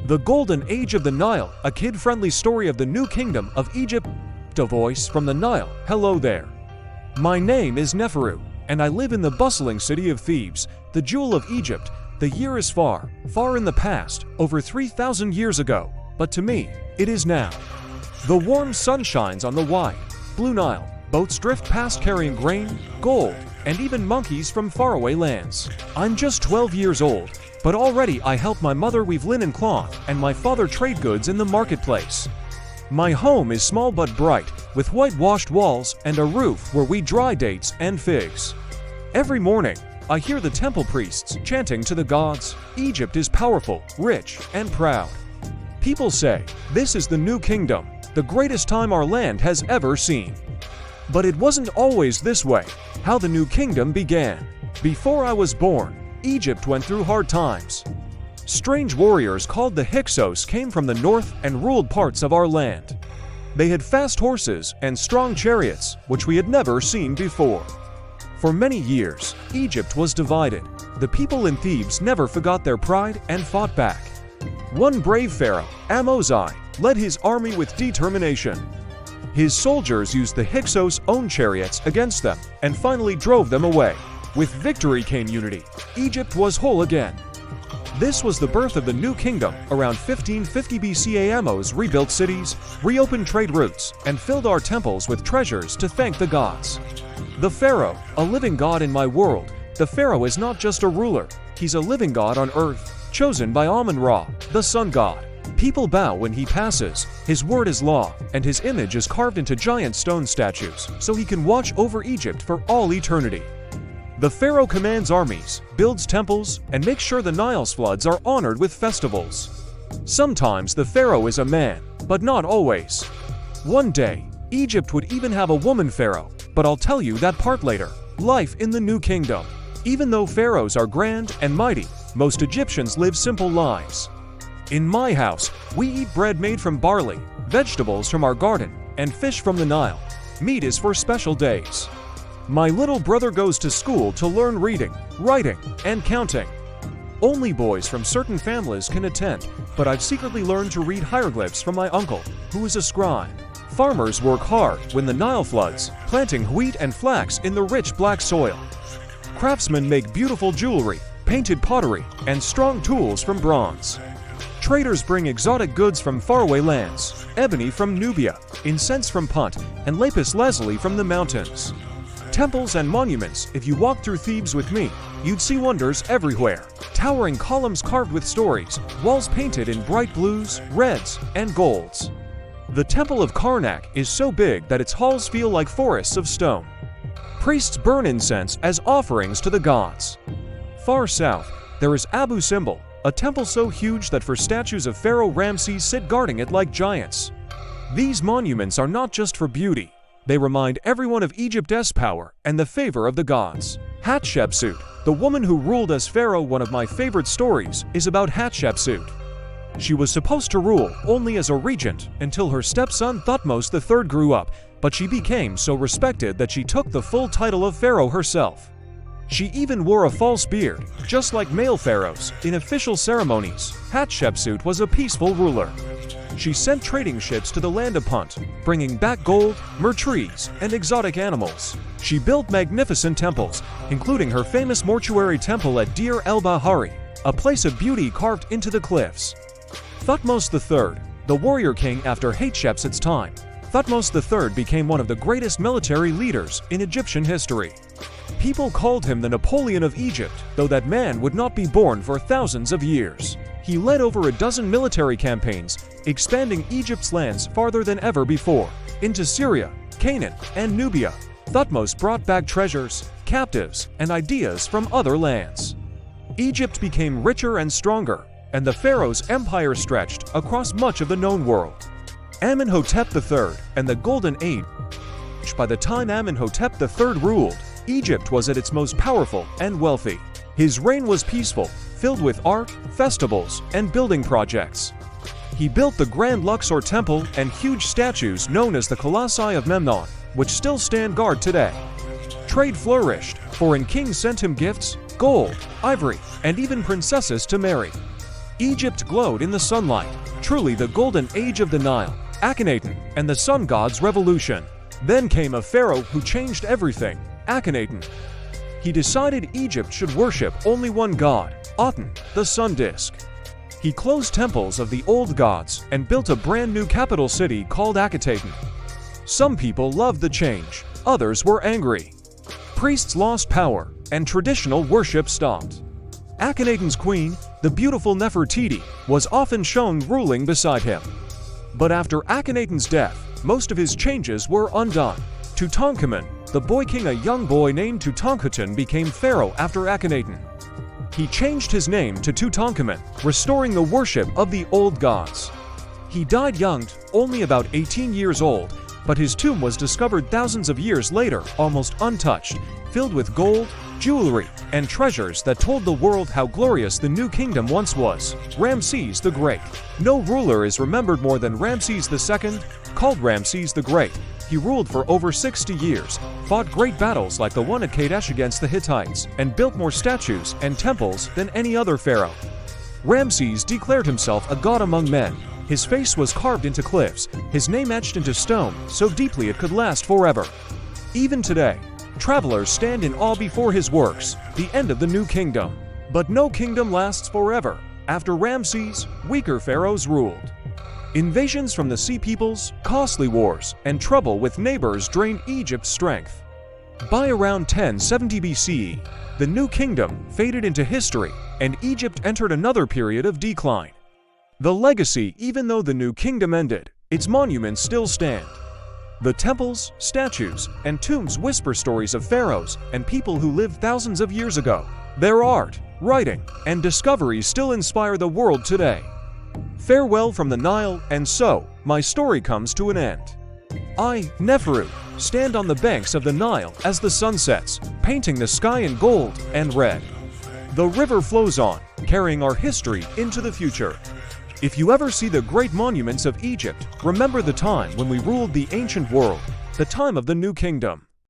The Golden Age of the Nile, a kid-friendly story of the new kingdom of Egypt. A voice from the Nile. Hello there. My name is Neferu, and I live in the bustling city of Thebes, the jewel of Egypt. The year is far, far in the past, over 3,000 years ago, but to me, it is now. The warm sun shines on the wide, blue Nile. Boats drift past carrying grain, gold, and even monkeys from faraway lands. I'm just 12 years old, but already I help my mother weave linen cloth and my father trade goods in the marketplace. My home is small but bright, with whitewashed walls and a roof where we dry dates and figs. Every morning, I hear the temple priests chanting to the gods. Egypt is powerful, rich, and proud. People say, this is the new kingdom, the greatest time our land has ever seen. But it wasn't always this way. How the new kingdom began. Before I was born, Egypt went through hard times. Strange warriors called the Hyksos came from the north and ruled parts of our land. They had fast horses and strong chariots, which we had never seen before. For many years, Egypt was divided. The people in Thebes never forgot their pride and fought back. One brave pharaoh, Ahmose I, led his army with determination. His soldiers used the Hyksos' own chariots against them and finally drove them away. With victory came unity. Egypt was whole again. This was the birth of the new kingdom. Around 1550 BC, Ahmose rebuilt cities, reopened trade routes, and filled our temples with treasures to thank the gods. The pharaoh, a living god in my world. The pharaoh is not just a ruler, he's a living god on earth, chosen by Amun-Ra, the sun god. People bow when he passes, his word is law, and his image is carved into giant stone statues, so he can watch over Egypt for all eternity. The pharaoh commands armies, builds temples, and makes sure the Nile's floods are honored with festivals. Sometimes the pharaoh is a man, but not always. One day, Egypt would even have a woman pharaoh, but I'll tell you that part later. Life in the new kingdom. Even though pharaohs are grand and mighty, most Egyptians live simple lives. In my house, we eat bread made from barley, vegetables from our garden, and fish from the Nile. Meat is for special days. My little brother goes to school to learn reading, writing, and counting. Only boys from certain families can attend, but I've secretly learned to read hieroglyphs from my uncle, who is a scribe. Farmers work hard when the Nile floods, planting wheat and flax in the rich black soil. Craftsmen make beautiful jewelry, painted pottery, and strong tools from bronze. Traders bring exotic goods from faraway lands, ebony from Nubia, incense from Punt, and lapis lazuli from the mountains. Temples and monuments. If you walk through Thebes with me, you'd see wonders everywhere. Towering columns carved with stories, walls painted in bright blues, reds, and golds. The Temple of Karnak is so big that its halls feel like forests of stone. Priests burn incense as offerings to the gods. Far south, there is Abu Simbel, a temple so huge that for statues of Pharaoh Ramses sit guarding it like giants. These monuments are not just for beauty. They remind everyone of Egypt's power and the favor of the gods. Hatshepsut, the woman who ruled as pharaoh. One of my favorite stories is about Hatshepsut. She was supposed to rule only as a regent until her stepson Thutmose III grew up, but she became so respected that she took the full title of pharaoh herself. She even wore a false beard, just like male pharaohs. In official ceremonies, Hatshepsut was a peaceful ruler. She sent trading ships to the land of Punt, bringing back gold, myrrh trees, and exotic animals. She built magnificent temples, including her famous mortuary temple at Deir el-Bahari, a place of beauty carved into the cliffs. Thutmose III, the warrior king after Hatshepsut's time. Thutmose III became one of the greatest military leaders in Egyptian history. People called him the Napoleon of Egypt, though that man would not be born for thousands of years. He led over a dozen military campaigns, expanding Egypt's lands farther than ever before, into Syria, Canaan, and Nubia. Thutmose brought back treasures, captives, and ideas from other lands. Egypt became richer and stronger, and the pharaoh's empire stretched across much of the known world. Amenhotep III and the Golden Age. By the time Amenhotep III ruled, Egypt was at its most powerful and wealthy. His reign was peaceful, filled with art, festivals, and building projects. He built the Grand Luxor Temple and huge statues known as the Colossi of Memnon, which still stand guard today. Trade flourished, foreign kings sent him gifts, gold, ivory, and even princesses to marry. Egypt glowed in the sunlight, truly the golden age of the Nile, Akhenaten, and the sun god's revolution. Then came a pharaoh who changed everything, Akhenaten. He decided Egypt should worship only one god, Aten, the sun disk. He closed temples of the old gods and built a brand new capital city called Akhenaten. Some people loved the change, others were angry. Priests lost power, and traditional worship stopped. Akhenaten's queen, the beautiful Nefertiti, was often shown ruling beside him. But after Akhenaten's death, most of his changes were undone. Tutankhamun, the boy king, a young boy named Tutankhaten, became pharaoh after Akhenaten. He changed his name to Tutankhamun, restoring the worship of the old gods. He died young, only about 18 years old, but his tomb was discovered thousands of years later, almost untouched, filled with gold, jewelry, and treasures that told the world how glorious the new kingdom once was. Ramses the Great. No ruler is remembered more than Ramses II, called Ramses the Great. He ruled for over 60 years, fought great battles like the one at Kadesh against the Hittites, and built more statues and temples than any other pharaoh. Ramses declared himself a god among men. His face was carved into cliffs, his name etched into stone so deeply it could last forever. Even today, travelers stand in awe before his works, the end of the new kingdom. But no kingdom lasts forever. After Ramses, weaker pharaohs ruled. Invasions from the sea peoples, costly wars, and trouble with neighbors drained Egypt's strength. By around 1070 BCE, the new kingdom faded into history, and Egypt entered another period of decline. The legacy, even though the new kingdom ended, its monuments still stand. The temples, statues, and tombs whisper stories of pharaohs and people who lived thousands of years ago. Their art, writing, and discoveries still inspire the world today. Farewell from the Nile, and so, my story comes to an end. I, Neferu, stand on the banks of the Nile as the sun sets, painting the sky in gold and red. The river flows on, carrying our history into the future. If you ever see the great monuments of Egypt, remember the time when we ruled the ancient world, the time of the new kingdom.